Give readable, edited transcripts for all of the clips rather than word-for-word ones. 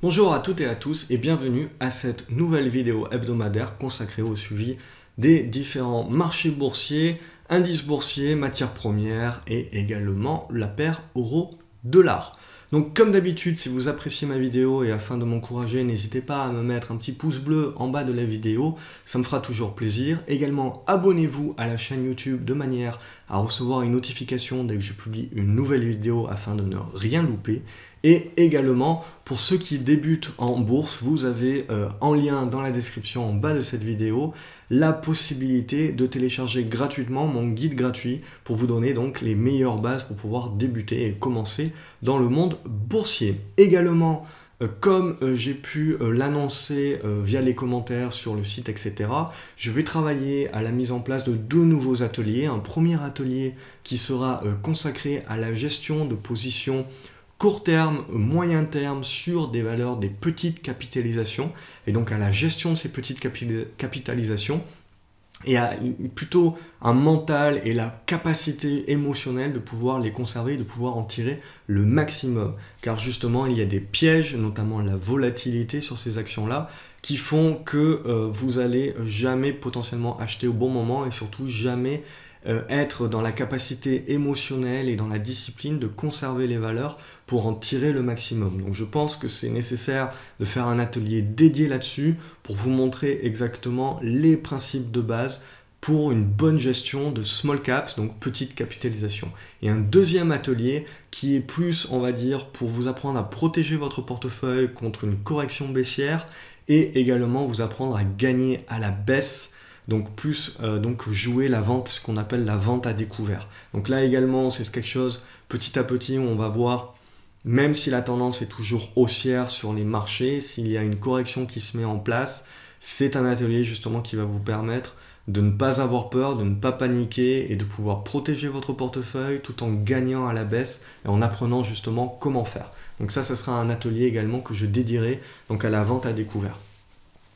Bonjour à toutes et à tous et bienvenue à cette nouvelle vidéo hebdomadaire consacrée au suivi des différents marchés boursiers, indices boursiers, matières premières et également la paire euro-dollar. Donc comme d'habitude, si vous appréciez ma vidéo et afin de m'encourager, n'hésitez pas à me mettre un petit pouce bleu en bas de la vidéo, ça me fera toujours plaisir. Également, abonnez-vous à la chaîne YouTube de manière à recevoir une notification dès que je publie une nouvelle vidéo afin de ne rien louper. Et également, pour ceux qui débutent en bourse, vous avez en lien dans la description en bas de cette vidéo la possibilité de télécharger gratuitement mon guide gratuit pour vous donner donc les meilleures bases pour pouvoir débuter et commencer dans le monde boursier. Également, comme j'ai pu l'annoncer via les commentaires sur le site, etc., je vais travailler à la mise en place de deux nouveaux ateliers. Un premier atelier qui sera consacré à la gestion de positions court terme, moyen terme sur des valeurs des petites capitalisations et donc à la gestion de ces petites capitalisations et à plutôt un mental et la capacité émotionnelle de pouvoir les conserver et de pouvoir en tirer le maximum. Car justement, il y a des pièges, notamment la volatilité sur ces actions-là, qui font que vous allez jamais potentiellement acheter au bon moment et surtout jamais être dans la capacité émotionnelle et dans la discipline de conserver les valeurs pour en tirer le maximum. Donc je pense que c'est nécessaire de faire un atelier dédié là-dessus pour vous montrer exactement les principes de base pour une bonne gestion de small caps, donc petite capitalisation. Et un deuxième atelier qui est plus, on va dire, pour vous apprendre à protéger votre portefeuille contre une correction baissière et également vous apprendre à gagner à la baisse. Donc plus jouer la vente, ce qu'on appelle la vente à découvert. Donc là également, c'est quelque chose petit à petit où on va voir, même si la tendance est toujours haussière sur les marchés, s'il y a une correction qui se met en place, c'est un atelier justement qui va vous permettre de ne pas avoir peur, de ne pas paniquer et de pouvoir protéger votre portefeuille tout en gagnant à la baisse et en apprenant justement comment faire. Donc ça sera un atelier également que je dédierai donc à la vente à découvert.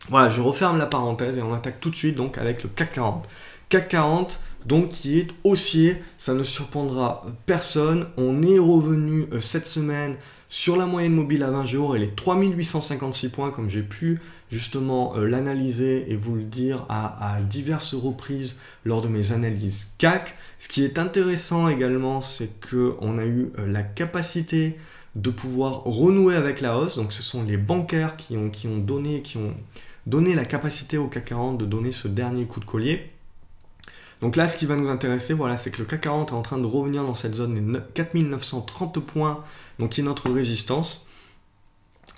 Voilà, je referme la parenthèse et on attaque tout de suite donc avec le CAC 40. CAC 40, donc qui est haussier, ça ne surprendra personne. On est revenu cette semaine sur la moyenne mobile à 20 jours et les 3856 points, comme j'ai pu justement l'analyser et vous le dire à diverses reprises lors de mes analyses CAC. Ce qui est intéressant également, c'est qu'on a eu la capacité de pouvoir renouer avec la hausse. Donc ce sont les bancaires qui ont donné la capacité au CAC 40 de donner ce dernier coup de collier. Donc là, ce qui va nous intéresser, voilà, c'est que le CAC 40 est en train de revenir dans cette zone des 4930 points, donc qui est notre résistance.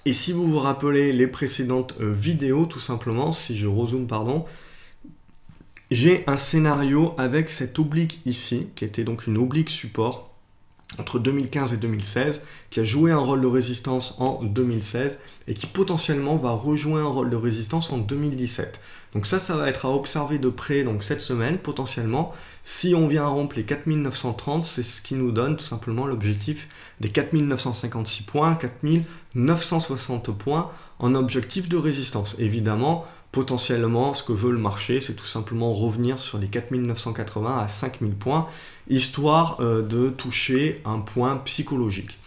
Et si vous vous rappelez les précédentes vidéos, tout simplement, si je rezoome, pardon, j'ai un scénario avec cette oblique ici, qui était donc une oblique support, entre 2015 et 2016, qui a joué un rôle de résistance en 2016 et qui potentiellement va rejouer un rôle de résistance en 2017. Donc ça va être à observer de près donc cette semaine potentiellement. Si on vient rompre les 4930, c'est ce qui nous donne tout simplement l'objectif des 4956 points, 4960 points en objectif de résistance. Évidemment, potentiellement, ce que veut le marché, c'est tout simplement revenir sur les 4980 à 5000 points, histoire de toucher un point psychologique.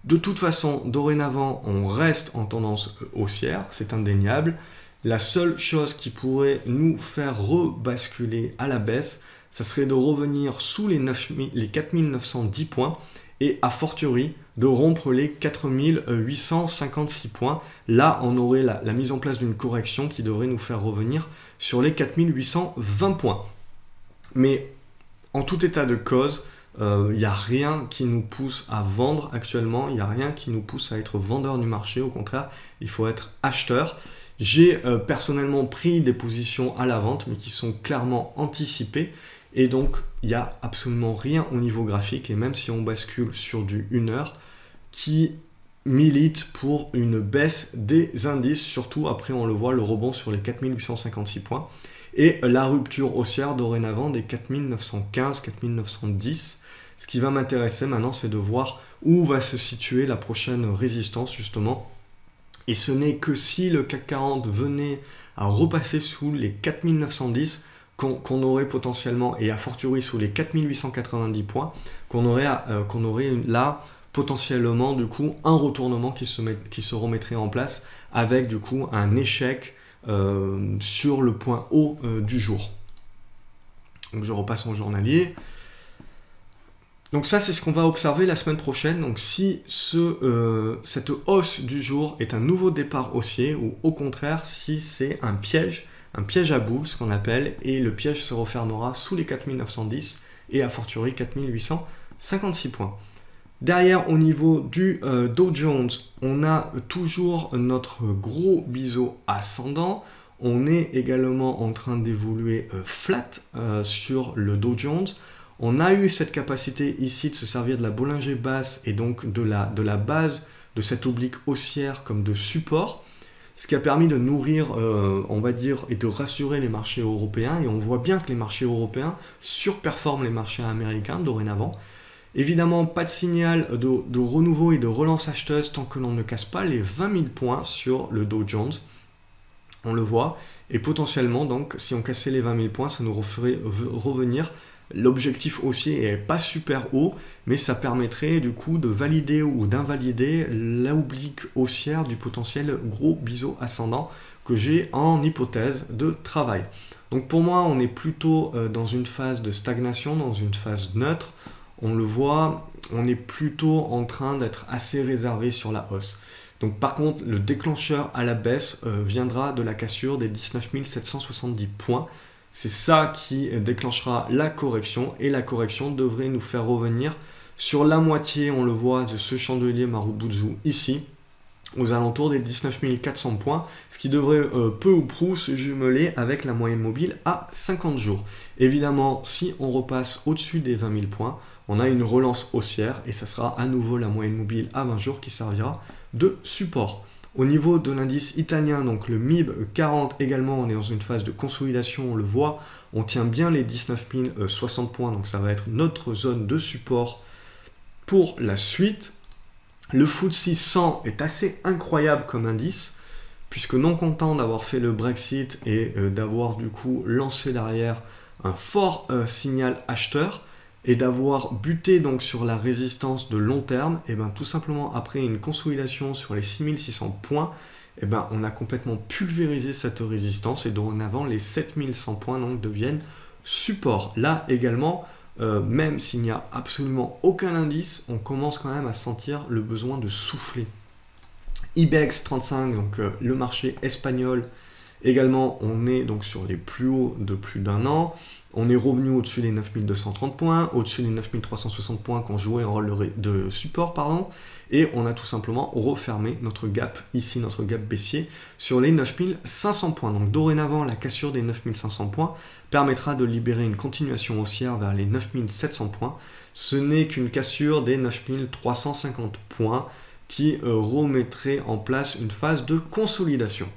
De toute façon, dorénavant, on reste en tendance haussière, c'est indéniable. La seule chose qui pourrait nous faire rebasculer à la baisse, ça serait de revenir sous les 4910 points et a fortiori de rompre les 4856 points. Là, on aurait la mise en place d'une correction qui devrait nous faire revenir sur les 4820 points. Mais en tout état de cause, il n'y a rien qui nous pousse à vendre actuellement, il n'y a rien qui nous pousse à être vendeur du marché, au contraire, il faut être acheteur. J'ai personnellement pris des positions à la vente, mais qui sont clairement anticipées. Et donc, il n'y a absolument rien au niveau graphique. Et même si on bascule sur du 1 heure, qui milite pour une baisse des indices, surtout après on le voit, le rebond sur les 4856 points. Et la rupture haussière dorénavant des 4915, 4910. Ce qui va m'intéresser maintenant, c'est de voir où va se situer la prochaine résistance, justement. Et ce n'est que si le CAC 40 venait à repasser sous les 4910 qu'on aurait potentiellement, et a fortiori sous les 4890 points, qu'on aurait là potentiellement du coup un retournement qui se remettrait en place avec du coup un échec sur le point haut du jour. Donc je repasse en journalier. Donc ça, c'est ce qu'on va observer la semaine prochaine. Donc si cette hausse du jour est un nouveau départ haussier, ou au contraire, si c'est un piège à bout, ce qu'on appelle, et le piège se refermera sous les 4910 et a fortiori 4856 points. Derrière, au niveau du Dow Jones, on a toujours notre gros biseau ascendant. On est également en train d'évoluer flat sur le Dow Jones. On a eu cette capacité ici de se servir de la Bollinger basse et donc de la base de cette oblique haussière comme de support, ce qui a permis de nourrir, on va dire, et de rassurer les marchés européens. Et on voit bien que les marchés européens surperforment les marchés américains dorénavant. Évidemment, pas de signal de renouveau et de relance acheteuse tant que l'on ne casse pas les 20 000 points sur le Dow Jones. On le voit. Et potentiellement, donc, si on cassait les 20 000 points, ça nous referait revenir. L'objectif haussier n'est pas super haut, mais ça permettrait du coup de valider ou d'invalider l'oblique haussière du potentiel gros biseau ascendant que j'ai en hypothèse de travail. Donc pour moi, on est plutôt dans une phase de stagnation, dans une phase neutre. On le voit, on est plutôt en train d'être assez réservé sur la hausse. Donc par contre, le déclencheur à la baisse viendra de la cassure des 19 770 points. C'est ça qui déclenchera la correction et la correction devrait nous faire revenir sur la moitié, on le voit, de ce chandelier Marubozu ici, aux alentours des 19 400 points, ce qui devrait peu ou prou se jumeler avec la moyenne mobile à 50 jours. Évidemment, si on repasse au-dessus des 20 000 points, on a une relance haussière et ça sera à nouveau la moyenne mobile à 20 jours qui servira de support. Au niveau de l'indice italien, donc le MIB 40 également, on est dans une phase de consolidation, on le voit, on tient bien les 19 060 points, donc ça va être notre zone de support pour la suite. Le FTSE 100 est assez incroyable comme indice, puisque non content d'avoir fait le Brexit et d'avoir du coup lancé derrière un fort signal acheteur, et d'avoir buté donc sur la résistance de long terme, et bien tout simplement après une consolidation sur les 6600 points, et ben on a complètement pulvérisé cette résistance et dorénavant les 7100 points donc deviennent support. Là également, même s'il n'y a absolument aucun indice, on commence quand même à sentir le besoin de souffler. IBEX 35, donc le marché espagnol, également on est donc sur les plus hauts de plus d'un an. On est revenu au-dessus des 9230 points, au-dessus des 9360 points qu'on jouait en rôle de support, et on a tout simplement refermé notre gap, ici notre gap baissier, sur les 9500 points. Donc dorénavant, la cassure des 9500 points permettra de libérer une continuation haussière vers les 9700 points. Ce n'est qu'une cassure des 9350 points qui remettrait en place une phase de consolidation.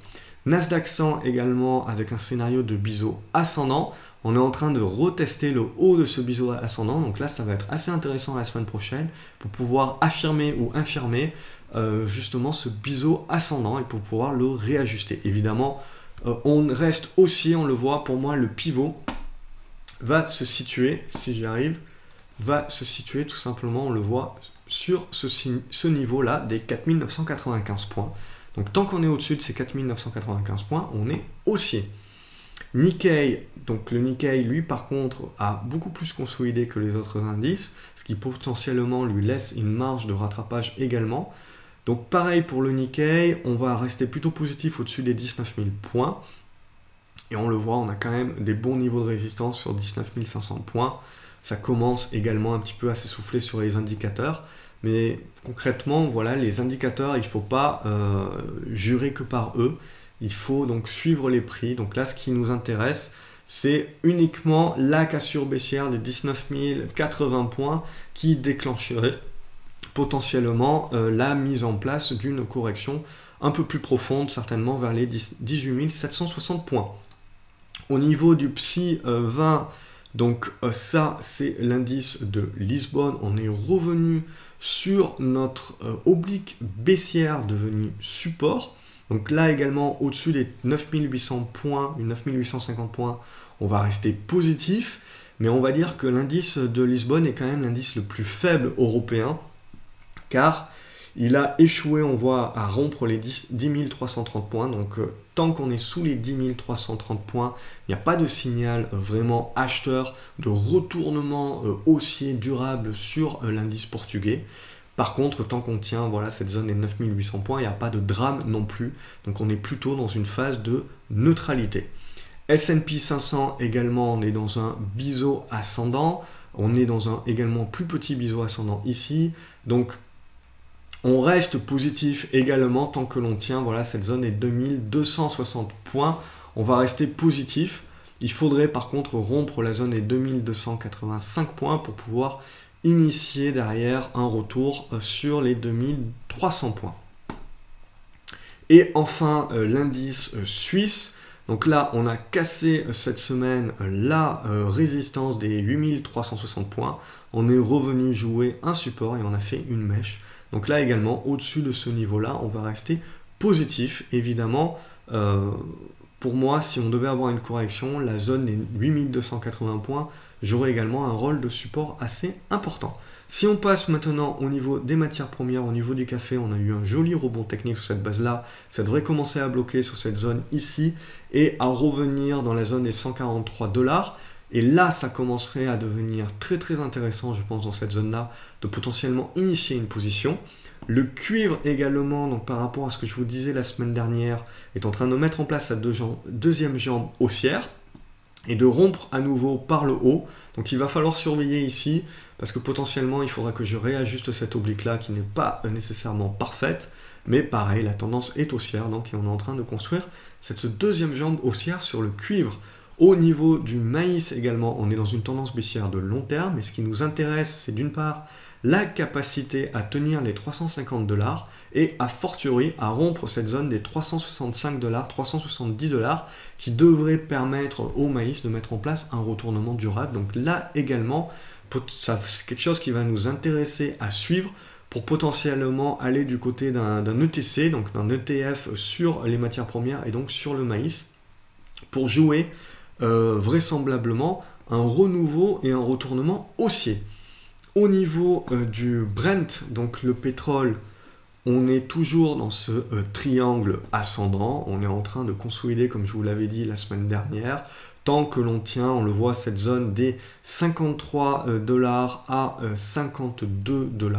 Nasdaq 100 également avec un scénario de biseau ascendant. On est en train de retester le haut de ce biseau ascendant. Donc là, ça va être assez intéressant la semaine prochaine pour pouvoir affirmer ou infirmer justement ce biseau ascendant et pour pouvoir le réajuster. Évidemment, on reste haussier, on le voit. Pour moi, le pivot va se situer, si j'y arrive, va se situer tout simplement, on le voit, sur ce niveau-là des 4995 points. Donc tant qu'on est au-dessus de ces 4995 points, on est haussier. Nikkei, donc le Nikkei, lui par contre, a beaucoup plus consolidé que les autres indices, ce qui potentiellement lui laisse une marge de rattrapage également. Donc pareil pour le Nikkei, on va rester plutôt positif au-dessus des 19 000 points. Et on le voit, on a quand même des bons niveaux de résistance sur 19 500 points. Ça commence également un petit peu à s'essouffler sur les indicateurs. Mais concrètement, voilà, les indicateurs, il ne faut pas jurer que par eux. Il faut donc suivre les prix. Donc là, ce qui nous intéresse, c'est uniquement la cassure baissière des 19 080 points qui déclencherait potentiellement la mise en place d'une correction un peu plus profonde, certainement vers les 18 760 points. Au niveau du PSI 20, donc ça, c'est l'indice de Lisbonne. On est revenu sur notre oblique baissière devenue support. Donc là également, au-dessus des 9800 points, 9850 points, on va rester positif. Mais on va dire que l'indice de Lisbonne est quand même l'indice le plus faible européen, car il a échoué, on voit, à rompre les 10 330 points. Donc, tant qu'on est sous les 10 330 points, il n'y a pas de signal vraiment acheteur, de retournement haussier durable sur l'indice portugais. Par contre, tant qu'on tient voilà, cette zone des 9800 points, il n'y a pas de drame non plus. Donc, on est plutôt dans une phase de neutralité. S&P 500 également, on est dans un biseau ascendant. On est dans un également plus petit biseau ascendant ici. Donc, on reste positif également tant que l'on tient voilà, cette zone des 2260 points. On va rester positif. Il faudrait par contre rompre la zone des 2285 points pour pouvoir initier derrière un retour sur les 2300 points. Et enfin, l'indice suisse. Donc là, on a cassé cette semaine la résistance des 8360 points. On est revenu jouer un support et on a fait une mèche. Donc là également, au-dessus de ce niveau-là, on va rester positif. Évidemment, pour moi, si on devait avoir une correction, la zone des 8280 points, j'aurais également un rôle de support assez important. Si on passe maintenant au niveau des matières premières, au niveau du café, on a eu un joli rebond technique sur cette base-là. Ça devrait commencer à bloquer sur cette zone ici et à revenir dans la zone des 143 $. Et là, ça commencerait à devenir très très intéressant, je pense, dans cette zone-là, de potentiellement initier une position. Le cuivre également, donc par rapport à ce que je vous disais la semaine dernière, est en train de mettre en place sa deuxième jambe haussière et de rompre à nouveau par le haut. Donc il va falloir surveiller ici, parce que potentiellement, il faudra que je réajuste cette oblique-là qui n'est pas nécessairement parfaite. Mais pareil, la tendance est haussière, donc on est en train de construire cette deuxième jambe haussière sur le cuivre. Au niveau du maïs également, on est dans une tendance baissière de long terme. Et ce qui nous intéresse, c'est d'une part la capacité à tenir les 350 $ et a fortiori à rompre cette zone des 365 $, 370 $ qui devrait permettre au maïs de mettre en place un retournement durable. Donc là également, c'est quelque chose qui va nous intéresser à suivre pour potentiellement aller du côté d'un ETC, donc d'un ETF sur les matières premières et donc sur le maïs, pour jouer vraisemblablement un renouveau et un retournement haussier. Au niveau du Brent, donc le pétrole, on est toujours dans ce triangle ascendant. On est en train de consolider, comme je vous l'avais dit la semaine dernière. Tant que l'on tient, on le voit, cette zone des 53 $ à 52 $.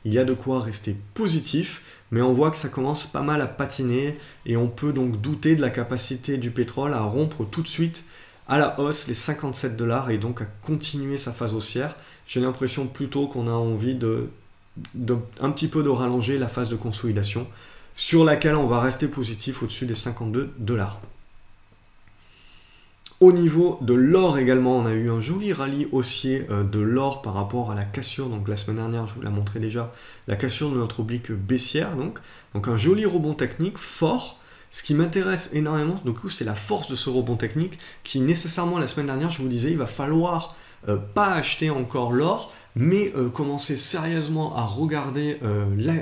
Il y a de quoi rester positif, mais on voit que ça commence pas mal à patiner et on peut donc douter de la capacité du pétrole à rompre tout de suite à la hausse les 57 $ et donc à continuer sa phase haussière. J'ai l'impression plutôt qu'on a envie un petit peu de rallonger la phase de consolidation sur laquelle on va rester positif au-dessus des 52 $. Au niveau de l'or également, on a eu un joli rallye haussier de l'or par rapport à la cassure. Donc la semaine dernière, je vous l'ai montré déjà, la cassure de notre oblique baissière. Donc un joli rebond technique fort. Ce qui m'intéresse énormément, du coup, c'est la force de ce rebond technique qui, nécessairement, la semaine dernière, je vous disais, il va falloir pas acheter encore l'or, mais commencer sérieusement à regarder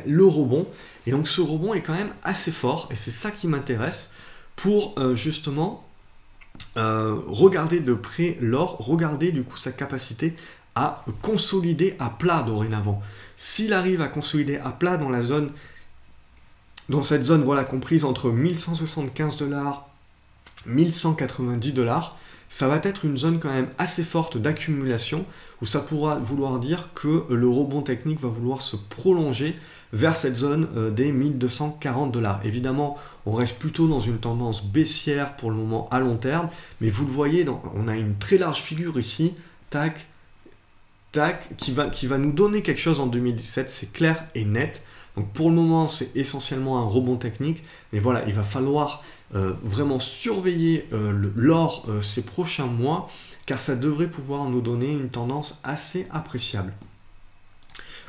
le rebond. Et donc, ce rebond est quand même assez fort, et c'est ça qui m'intéresse pour justement regarder de près l'or, regarder du coup sa capacité à consolider à plat dorénavant. S'il arrive à consolider à plat dans cette zone, voilà, comprise entre 1175 $, 1190 $, ça va être une zone quand même assez forte d'accumulation où ça pourra vouloir dire que le rebond technique va vouloir se prolonger vers cette zone des 1240 $. Évidemment, on reste plutôt dans une tendance baissière pour le moment à long terme, mais vous le voyez, on a une très large figure ici, tac, tac, qui va nous donner quelque chose en 2017, c'est clair et net. Donc pour le moment, c'est essentiellement un rebond technique, mais voilà, il va falloir vraiment surveiller l'or ces prochains mois, car ça devrait pouvoir nous donner une tendance assez appréciable.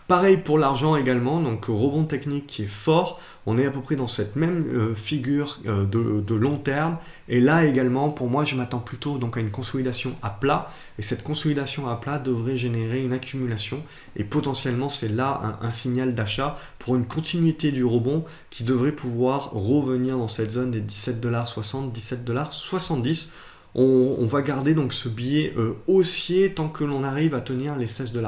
Pareil pour l'argent également, donc rebond technique qui est fort, on est à peu près dans cette même figure de long terme, et là également pour moi je m'attends plutôt donc à une consolidation à plat, et cette consolidation à plat devrait générer une accumulation, et potentiellement c'est là un signal d'achat pour une continuité du rebond qui devrait pouvoir revenir dans cette zone des 17,60 $, 17,70 $. On va garder donc ce billet haussier tant que l'on arrive à tenir les 16,30 $.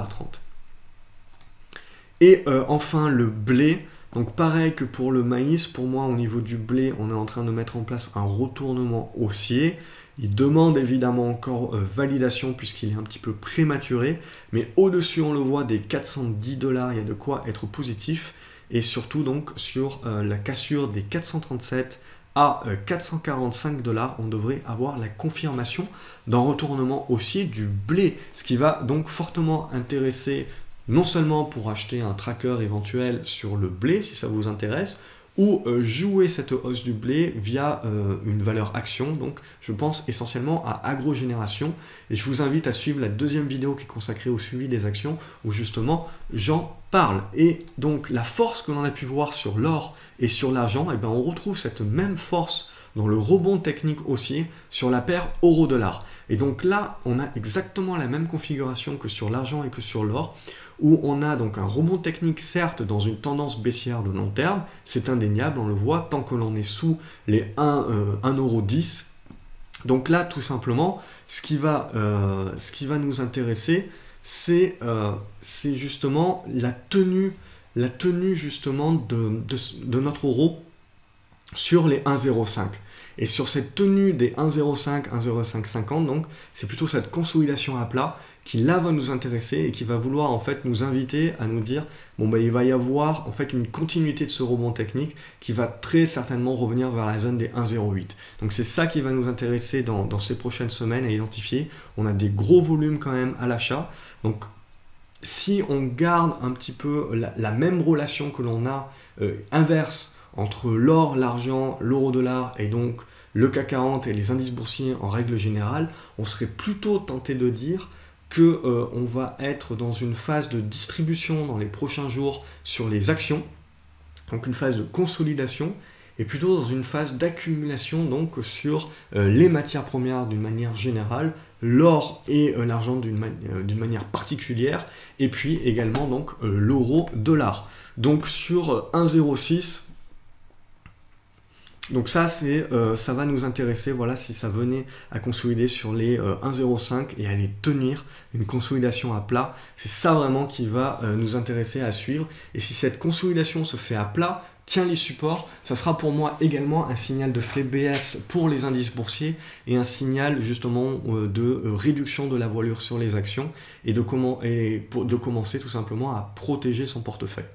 Et enfin le blé. Donc pareil que pour le maïs, pour moi au niveau du blé, on est en train de mettre en place un retournement haussier. Il demande évidemment encore validation puisqu'il est un petit peu prématuré, mais au-dessus on le voit des 410 $, il y a de quoi être positif. Et surtout donc sur la cassure des 437 à 445 $, on devrait avoir la confirmation d'un retournement haussier du blé, ce qui va donc fortement intéresser non seulement pour acheter un tracker éventuel sur le blé, si ça vous intéresse, ou jouer cette hausse du blé via une valeur action. Donc je pense essentiellement à Agrogénération, et je vous invite à suivre la deuxième vidéo qui est consacrée au suivi des actions, où justement j'en parle. Et donc la force que l'on a pu voir sur l'or et sur l'argent, eh ben, on retrouve cette même force dans le rebond technique haussier sur la paire euro-dollar. Et donc là, on a exactement la même configuration que sur l'argent et que sur l'or, où on a donc un rebond technique, certes, dans une tendance baissière de long terme, c'est indéniable, on le voit, tant que l'on est sous les 1,10 €. Donc là, tout simplement, ce qui va nous intéresser, c'est justement la tenue justement de notre euro sur les 1,05. Et sur cette tenue des 1,05, 1,0550, donc c'est plutôt cette consolidation à plat qui là va nous intéresser et qui va vouloir en fait nous inviter à nous dire bon bah il va y avoir en fait une continuité de ce rebond technique qui va très certainement revenir vers la zone des 1,08. Donc c'est ça qui va nous intéresser dans ces prochaines semaines à identifier. On a des gros volumes quand même à l'achat. Donc si on garde un petit peu la même relation que l'on a inverse entre l'or, l'argent, l'euro-dollar et donc le CAC 40 et les indices boursiers en règle générale, on serait plutôt tenté de dire qu'on va être dans une phase de distribution dans les prochains jours sur les actions, donc une phase de consolidation, et plutôt dans une phase d'accumulation donc sur les matières premières d'une manière générale, l'or et l'argent d'une manière particulière, et puis également donc l'euro-dollar. Donc sur 1,06, donc ça, ça va nous intéresser, voilà, si ça venait à consolider sur les 1,05 et à les tenir, une consolidation à plat, c'est ça vraiment qui va nous intéresser à suivre. Et si cette consolidation se fait à plat, tient les supports, ça sera pour moi également un signal de faiblesse pour les indices boursiers et un signal justement de réduction de la voilure sur les actions et de commencer tout simplement à protéger son portefeuille.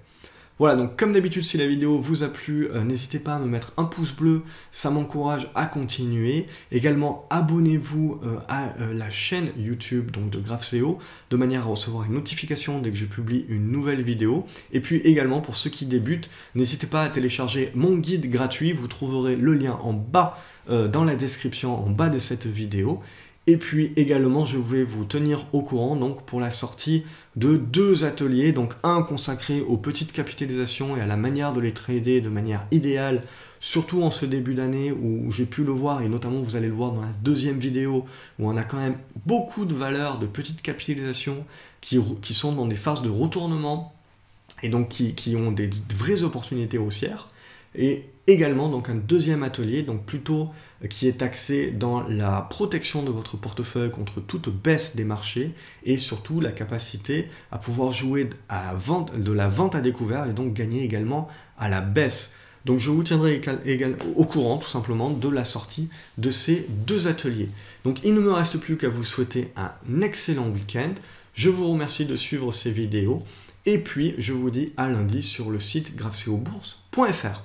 Voilà, donc comme d'habitude, si la vidéo vous a plu, n'hésitez pas à me mettre un pouce bleu, ça m'encourage à continuer. Également, abonnez-vous à la chaîne YouTube donc de GraphSeo, de manière à recevoir une notification dès que je publie une nouvelle vidéo. Et puis également, pour ceux qui débutent, n'hésitez pas à télécharger mon guide gratuit, vous trouverez le lien en bas dans la description, en bas de cette vidéo. Et puis également, je vais vous tenir au courant donc pour la sortie de 2 ateliers, donc un consacré aux petites capitalisations et à la manière de les trader de manière idéale, surtout en ce début d'année où j'ai pu le voir, et notamment vous allez le voir dans la deuxième vidéo, où on a quand même beaucoup de valeurs de petites capitalisations qui sont dans des phases de retournement et donc qui ont des vraies opportunités haussières. Et également donc un deuxième atelier, donc plutôt qui est axé dans la protection de votre portefeuille contre toute baisse des marchés et surtout la capacité à pouvoir jouer de la vente à découvert et donc gagner également à la baisse. Donc je vous tiendrai au courant tout simplement de la sortie de ces 2 ateliers. Donc il ne me reste plus qu'à vous souhaiter un excellent week-end. Je vous remercie de suivre ces vidéos et puis je vous dis à lundi sur le site graphseobourse.fr.